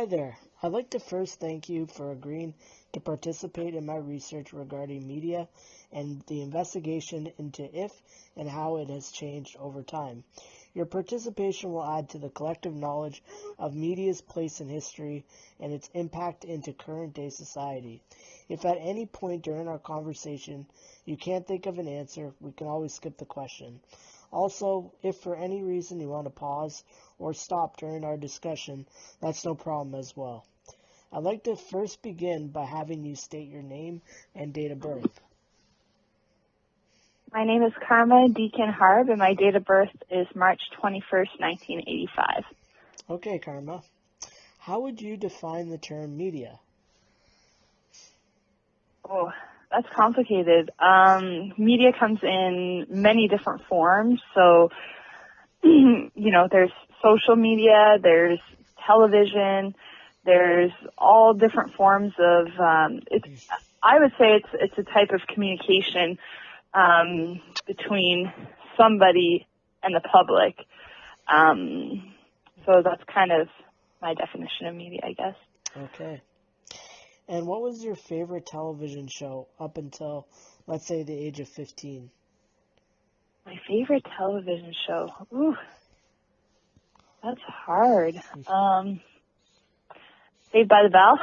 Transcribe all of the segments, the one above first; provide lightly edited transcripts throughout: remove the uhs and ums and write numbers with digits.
Hi there. I'd like to first thank you for agreeing to participate in my research regarding media and the investigation into if and how it has changed over time. Your participation will add to the collective knowledge of media's place in history and its impact into current-day society. If at any point during our conversation you can't think of an answer, we can always skip the question. Also, if for any reason you want to pause or stop during our discussion, that's no problem as well. I'd like to first begin by having you state your name and date of birth. My name is Karma Deacon Harb, and my date of birth is March 21st, 1985. Okay, Karma. How would you define the term media? Oh, that's complicated. Media comes in many different forms. So, there's social media, there's television, there's all different forms of, I would say it's a type of communication between somebody and the public. So that's kind of my definition of media, I guess. Okay. And what was your favorite television show up until, let's say, the age of 15? My favorite television show? Ooh, that's hard. Saved by the Bell.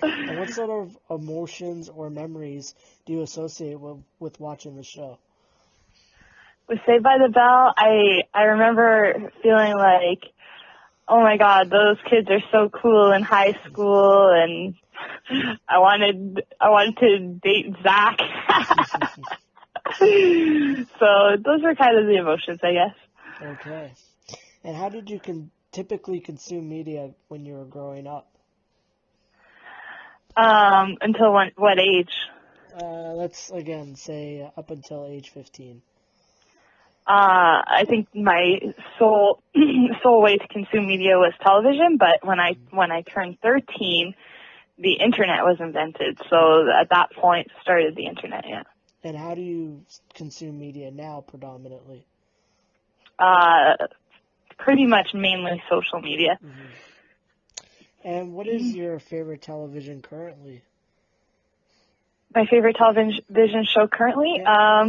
And what sort of emotions or memories do you associate with watching the show? With Saved by the Bell, I remember feeling like, oh my God, those kids are so cool in high school, and I wanted to date Zach. So those were kind of the emotions, I guess. Okay. And how did you typically consume media when you were growing up? Until what age? Let's again say up until age 15. I think my sole way to consume media was television, but when I turned 13, the internet was invented. So at that point started the internet, yeah. And how do you consume media now predominantly? Pretty much mainly social media. Mm-hmm. And what is your favorite television currently? My favorite television show currently? Yeah.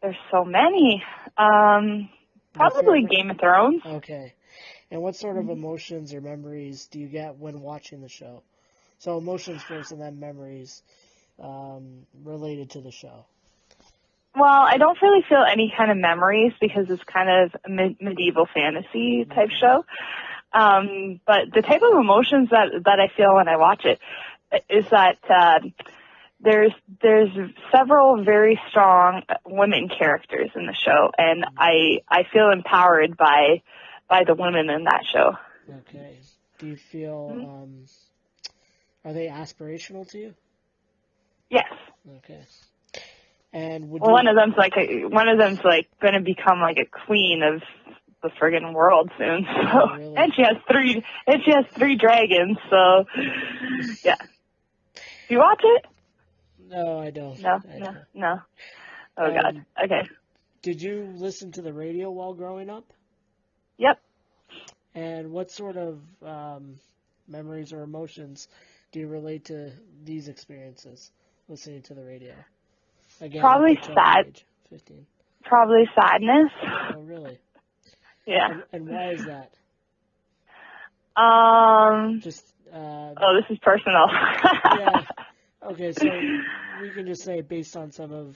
There's so many. Probably Game of Thrones. Okay. And what sort of emotions or memories do you get when watching the show? So emotions first and then memories related to the show. Well, I don't really feel any kind of memories because it's kind of a medieval fantasy type show. But the type of emotions that I feel when I watch it is that there's several very strong women characters in the show, and I feel empowered by the women in that show. Okay. Do you feel are they aspirational to you? Yes. Okay. And one of them's like going to become like a queen of the friggin' world soon. So, oh, really? and she has three dragons. So, yeah. Do you watch it? No, I don't. No. Oh God. Okay. Did you listen to the radio while growing up? Yep. And what sort of memories or emotions do you relate to these experiences listening to the radio? Again, probably sad. 15. Probably sadness. Oh, really? Yeah. And why is that? This is personal. Yeah. Okay, so we can just say based on something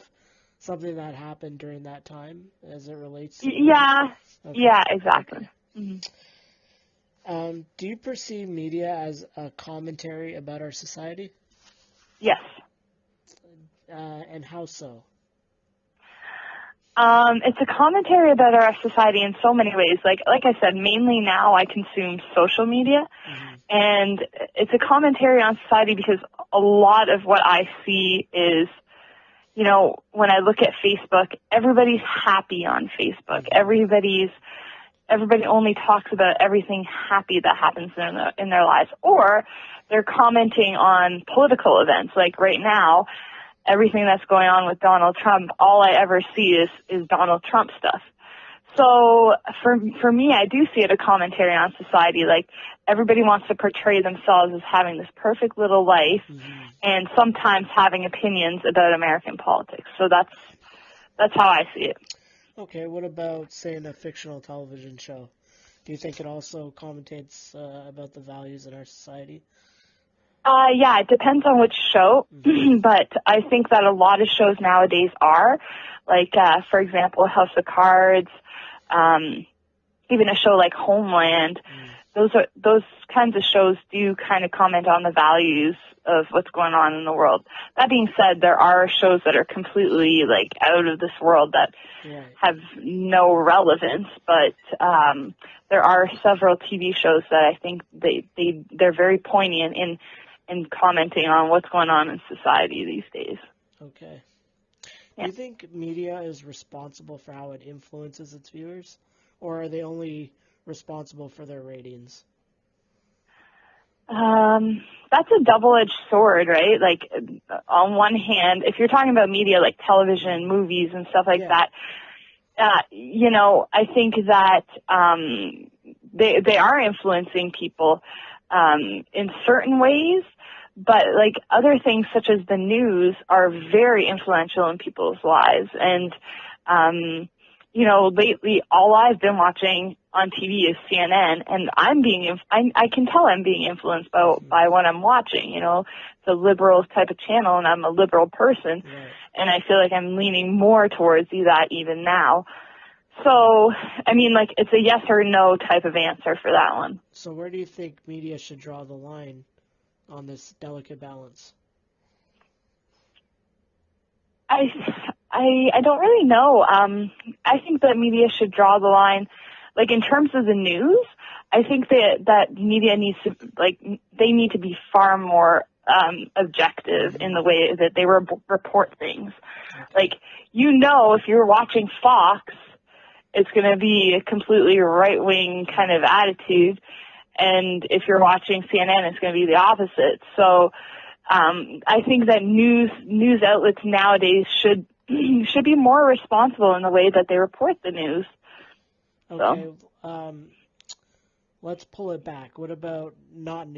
that happened during that time as it relates to... Yeah. Okay. Yeah, exactly. Okay. Mm-hmm. Do you perceive media as a commentary about our society? Yes. And how so? It's a commentary about our society in so many ways. Like I said, mainly now I consume social media, and it's a commentary on society because a lot of what I see is, when I look at Facebook, everybody's happy on Facebook. Everybody only talks about everything happy that happens in their lives, or they're commenting on political events. Like right now, everything that's going on with Donald Trump, all I ever see is Donald Trump stuff. So for me, I do see it a commentary on society. Like, everybody wants to portray themselves as having this perfect little life, and sometimes having opinions about American politics. So that's how I see it. Okay, what about, say, in a fictional television show? Do you think it also commentates about the values in our society? Yeah, it depends on which show, but I think that a lot of shows nowadays are, like, for example, House of Cards, even a show like Homeland. Those kinds of shows do kind of comment on the values of what's going on in the world. That being said, there are shows that are completely, like, out of this world that have no relevance, but there are several TV shows that I think they're very poignant in commenting on what's going on in society these days. Okay. Do you think media is responsible for how it influences its viewers, or are they only responsible for their ratings? That's a double-edged sword, right? Like, on one hand, if you're talking about media like television, movies, and stuff like that, I think that they are influencing people in certain ways, but, like, other things such as the news are very influential in people's lives. And lately, all I've been watching on TV is CNN, and I can tell I'm being influenced by what I'm watching. It's a liberal type of channel, and I'm a liberal person, and I feel like I'm leaning more towards that even now. So, I mean, like, it's a yes or no type of answer for that one. So where do you think media should draw the line on this delicate balance? I don't really know. I think that media should draw the line, like, in terms of the news. I think that media needs to, like, they need to be far more objective in the way that they report things. Like, if you're watching Fox, it's going to be a completely right-wing kind of attitude, and if you're watching CNN, it's going to be the opposite. So I think that news outlets nowadays should be more responsible in the way that they report the news. Okay, let's pull it back. What about not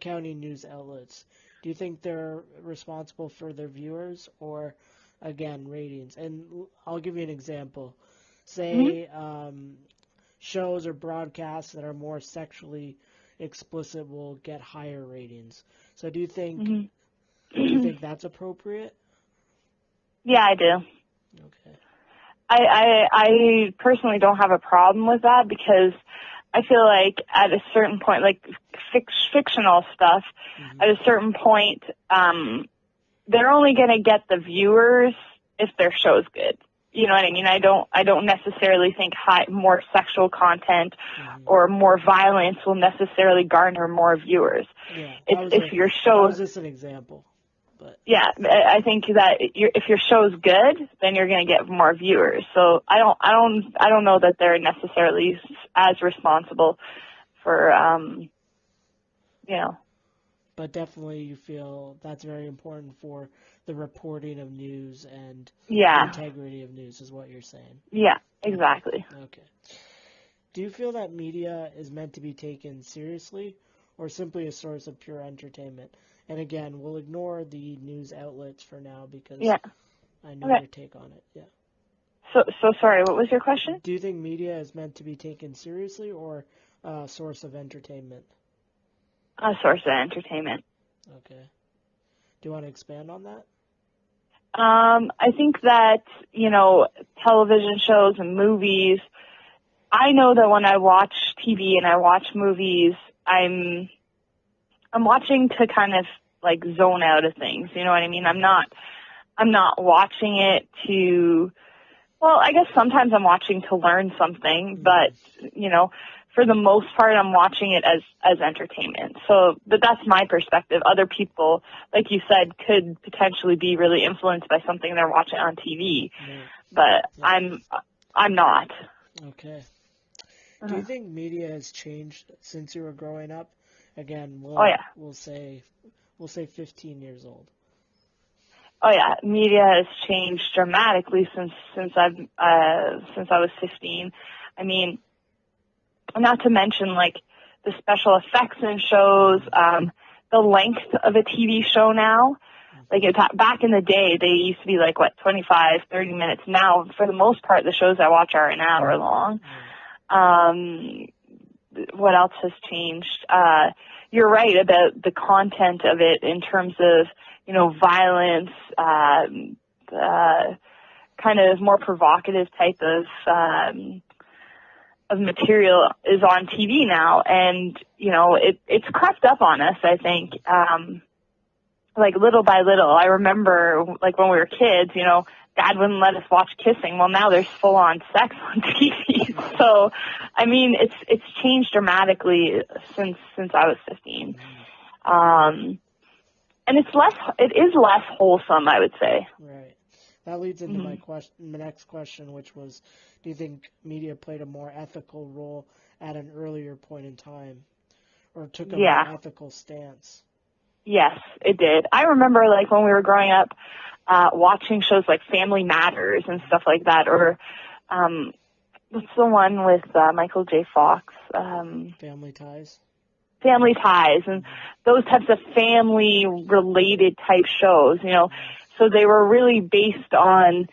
counting news outlets? Do you think they're responsible for their viewers or, again, ratings? And I'll give you an example. Say shows or broadcasts that are more sexually explicit will get higher ratings. So do you think that's appropriate? Yeah, I do. Okay. I personally don't have a problem with that, because I feel like at a certain point, like fictional stuff, at a certain point, they're only going to get the viewers if their show's good. You know what I mean? I don't necessarily think more sexual content or more violence will necessarily garner more viewers. Yeah, if your show that was just an example. But yeah, I think that if your show's good, then you're going to get more viewers. So I don't know that they're necessarily as responsible for But definitely you feel that's very important for the reporting of news and the integrity of news is what you're saying. Yeah, exactly. Okay. Do you feel that media is meant to be taken seriously or simply a source of pure entertainment? And again, we'll ignore the news outlets for now because I know your take on it. Yeah. So sorry, what was your question? Do you think media is meant to be taken seriously or a source of entertainment? A source of entertainment. Okay. Do you want to expand on that? I think that, television shows and movies, I know that when I watch TV and I watch movies, I'm watching to kind of, like, zone out of things. You know what I mean? I'm not watching it to, well, I guess sometimes I'm watching to learn something, but, for the most part, I'm watching it as entertainment. So, but that's my perspective. Other people, like you said, could potentially be really influenced by something they're watching on TV, but I'm not. Okay. Do you think media has changed since you were growing up? Again, we'll say 15 years old. Oh yeah, media has changed dramatically since I was 15. I mean, not to mention like the special effects in shows, the length of a TV show now. Like back in the day, they used to be like 25, 30 minutes. Now, for the most part, the shows I watch are an hour long. What else has changed? You're right about the content of it in terms of, you know, violence, kind of more provocative type of material is on TV now, and you know it's crept up on us. I think, like little by little. I remember, like when we were kids, you know, Dad wouldn't let us watch kissing. Well, now there's full on sex on TV. So, I mean, it's changed dramatically since I was 15. And it is less wholesome, I would say. Right. That leads into my next question, which was, do you think media played a more ethical role at an earlier point in time, or took a more ethical stance? Yes, it did. I remember, like, when we were growing up, watching shows like Family Matters and stuff like that, or what's the one with Michael J. Fox? Family Ties. Family Ties, and those types of family-related type shows, you know. So they were really based on,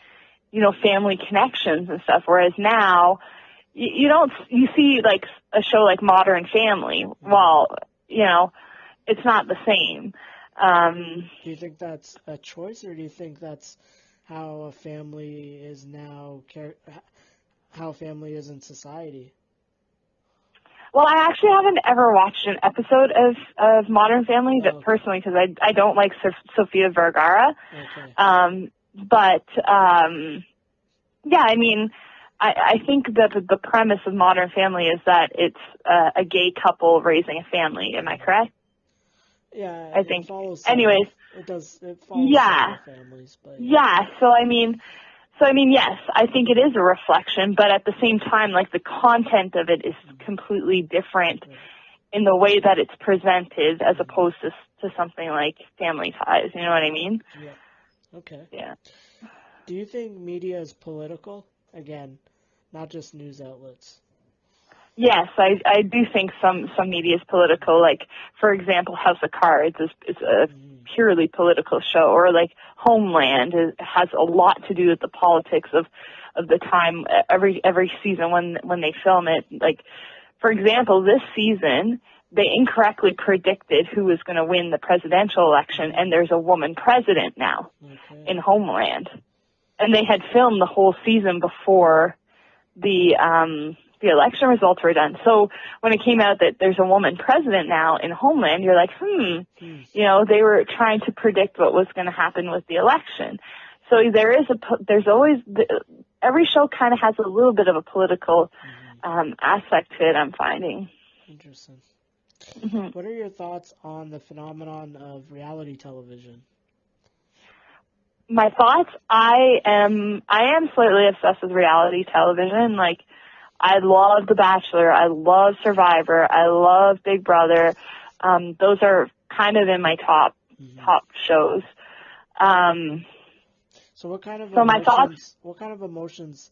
you know, family connections and stuff. Whereas now, you see like a show like Modern Family. Well, you know, it's not the same. Do you think that's a choice, or do you think that's how a family is now, how family is in society? Well, I actually haven't ever watched an episode of Modern Family, personally, because I don't like Sofia Vergara. Okay. Yeah, I mean, I think that the premise of Modern Family is that it's a gay couple raising a family. Am I correct? Yeah, I think. It follows. Anyways, it does. It follows families, but yeah. So I mean, yes, I think it is a reflection, but at the same time, like the content of it is completely different in the way that it's presented as opposed to something like Family Ties. You know what I mean? Yeah. Okay. Yeah. Do you think media is political? Again, not just news outlets. Yes, I do think some media is political. Like, for example, House of Cards is a purely political show, or like Homeland has a lot to do with the politics of the time. Every season when they film it, like, for example, this season they incorrectly predicted who was going to win the presidential election, and there's a woman president now in Homeland, and they had filmed the whole season before the election results were done. So when it came out that there's a woman president now in Homeland, you're like, you know, they were trying to predict what was going to happen with the election. So there's always, every show kind of has a little bit of a political aspect to it, I'm finding. Interesting. What are your thoughts on the phenomenon of reality television? My thoughts, I am slightly obsessed with reality television. Like, I love The Bachelor. I love Survivor. I love Big Brother. Those are kind of in my top shows. So what kind of emotions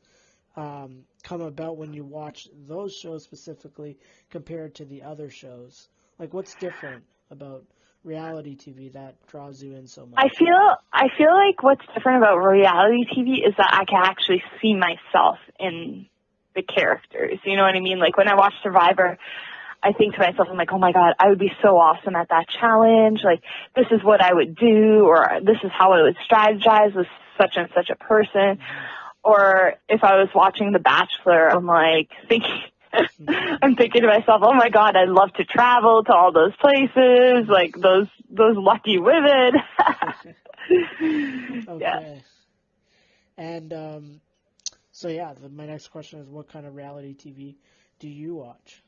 come about when you watch those shows specifically compared to the other shows? Like, what's different about reality TV that draws you in so much? I feel like what's different about reality TV is that I can actually see myself in the characters. You know what I mean? Like, when I watch Survivor, I think to myself, I'm like, oh my God, I would be so awesome at that challenge. Like, this is what I would do, or this is how I would strategize with such and such a person. Or if I was watching The Bachelor, I'm like I'm thinking to myself, oh my God, I'd love to travel to all those places, like those lucky women. Okay. Yeah. And so yeah, my next question is, what kind of reality TV do you watch?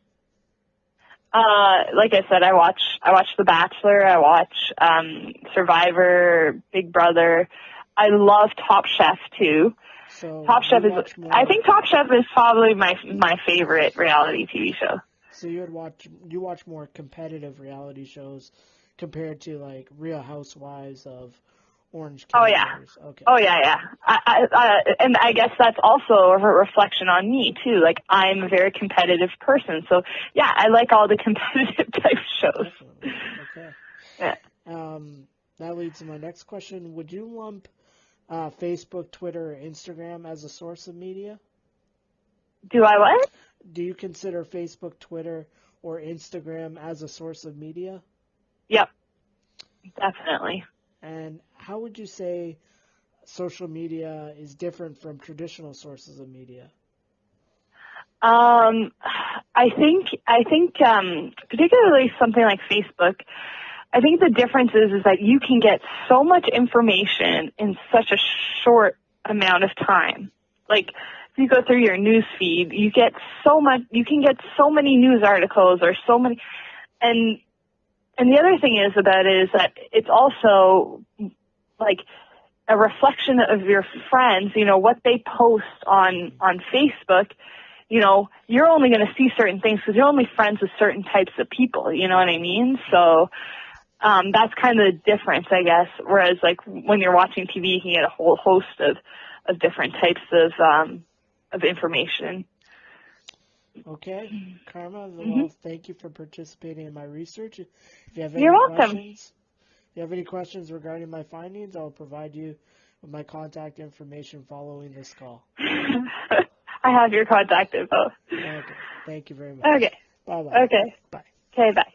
Like I said, I watch The Bachelor. I watch Survivor, Big Brother. I love Top Chef too. So I think Top Chef is probably my favorite reality TV show. So you watch more competitive reality shows compared to like Real Housewives of orange Oh yeah. categories. Okay. Oh yeah. And I guess that's also a reflection on me too. Like I'm a very competitive person, so yeah, I like all the competitive type shows. Definitely. Okay. Yeah. That leads to my next question. Would you lump Facebook, Twitter, or Instagram as a source of media? Do I what? Do you consider Facebook, Twitter, or Instagram as a source of media? Yep. Definitely. And how would you say social media is different from traditional sources of media? I think particularly something like Facebook, I think the difference is that you can get so much information in such a short amount of time. Like if you go through your news feed, you can get so many news articles or so many, and the other thing is that it's also like a reflection of your friends, what they post on Facebook. You're only going to see certain things because you're only friends with certain types of people, you know what I mean? So, that's kind of the difference, I guess. Whereas like when you're watching TV, you can get a whole host of different types of information. Okay, Karma, Mm-hmm. well, thank you for participating in my research. If you have You're any welcome. questions, regarding my findings, I'll provide you with my contact information following this call. I have your contact info. Okay, thank you very much. Okay. Bye-bye. Okay. Bye. Okay, bye.